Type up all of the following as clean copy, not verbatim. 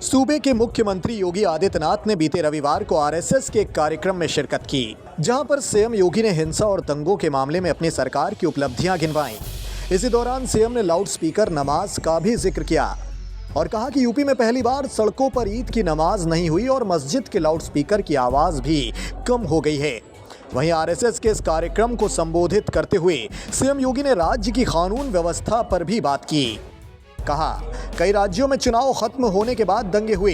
सूबे के मुख्यमंत्री योगी आदित्यनाथ ने बीते रविवार को आरएसएस के एक कार्यक्रम में शिरकत की, जहां पर सीएम योगी ने हिंसा और दंगों के मामले में अपनी सरकार की उपलब्धियां गिनवाई। इसी दौरान सीएम ने लाउड स्पीकर नमाज का भी जिक्र किया और कहा कि यूपी में पहली बार सड़कों पर ईद की नमाज नहीं हुई और मस्जिद के लाउड स्पीकर की आवाज भी कम हो गई है। वहीं आरएसएस के इस कार्यक्रम को संबोधित करते हुए सीएम योगी ने राज्य की कानून व्यवस्था पर भी बात की। कहा, कई राज्यों में चुनाव खत्म होने के बाद दंगे हुए,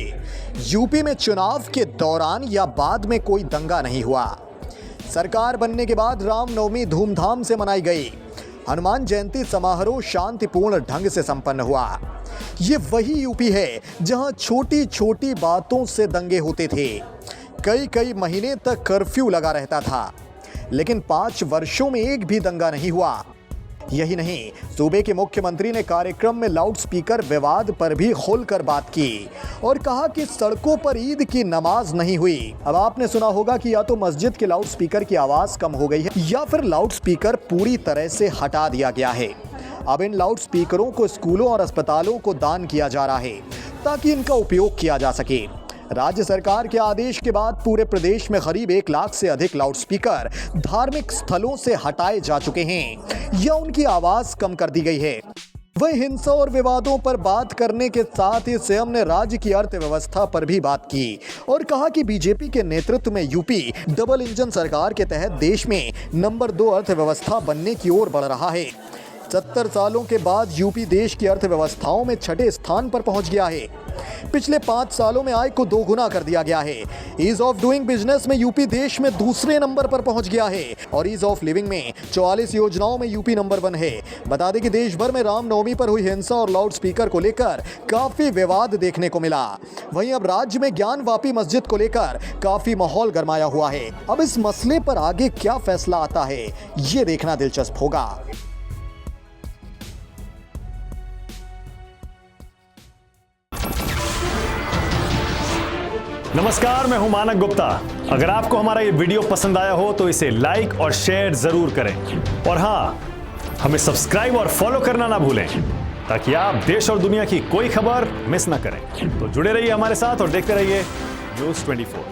यूपी में चुनाव के दौरान या बाद में कोई दंगा नहीं हुआ। सरकार बनने के बाद रामनवमी धूमधाम से मनाई गई, हनुमान जयंती समारोह शांतिपूर्ण ढंग से संपन्न हुआ। ये वही यूपी है जहां छोटी छोटी बातों से दंगे होते थे, कई महीने तक कर्फ्यू लगा रहता था, लेकिन 5 वर्षों में एक भी दंगा नहीं हुआ। यही नहीं, सूबे के मुख्यमंत्री ने कार्यक्रम में लाउड स्पीकर विवाद पर भी खुलकर बात की और कहा कि सड़कों पर ईद की नमाज नहीं हुई। अब आपने सुना होगा कि या तो मस्जिद के लाउड स्पीकर की आवाज कम हो गई है या फिर लाउड स्पीकर पूरी तरह से हटा दिया गया है। अब इन लाउड स्पीकरों को स्कूलों और अस्पतालों को दान किया जा रहा है ताकि इनका उपयोग किया जा सके। राज्य सरकार के आदेश के बाद पूरे प्रदेश में करीब 1 लाख से अधिक लाउड स्पीकर धार्मिक स्थलों से हटाए जा चुके हैं या उनकी आवाज कम कर दी गई है। वही हिंसा और विवादों पर बात करने के साथ ही सीएम ने राज्य की अर्थव्यवस्था पर भी बात की और कहा कि बीजेपी के नेतृत्व में यूपी डबल इंजन सरकार के तहत देश में नंबर 2 अर्थव्यवस्था बनने की ओर बढ़ रहा है। 70 सालों के बाद यूपी देश की अर्थव्यवस्थाओं में 6ठे स्थान पर पहुंच गया है। पिछले 5 सालों में आय को 2 गुना कर दिया गया है। ईज ऑफ डूइंग बिजनेस में यूपी देश में दूसरे नंबर पर पहुंच गया है और ईज ऑफ लिविंग में 44 योजनाओं में यूपी नंबर 1 है। बता दें कि देश भर में रामनवमी पर हुई हिंसा और लाउड स्पीकर को लेकर काफी विवाद देखने को मिला। वहीं अब राज्य में ज्ञानवापी मस्जिद को लेकर काफी माहौल गरमाया हुआ है। अब इस मसले पर आगे क्या फैसला आता है, ये देखना दिलचस्प होगा। नमस्कार, मैं हूं मानक गुप्ता। अगर आपको हमारा ये वीडियो पसंद आया हो तो इसे लाइक और शेयर जरूर करें और हाँ, हमें सब्सक्राइब और फॉलो करना ना भूलें ताकि आप देश और दुनिया की कोई खबर मिस ना करें। तो जुड़े रहिए हमारे साथ और देखते रहिए न्यूज़ 24।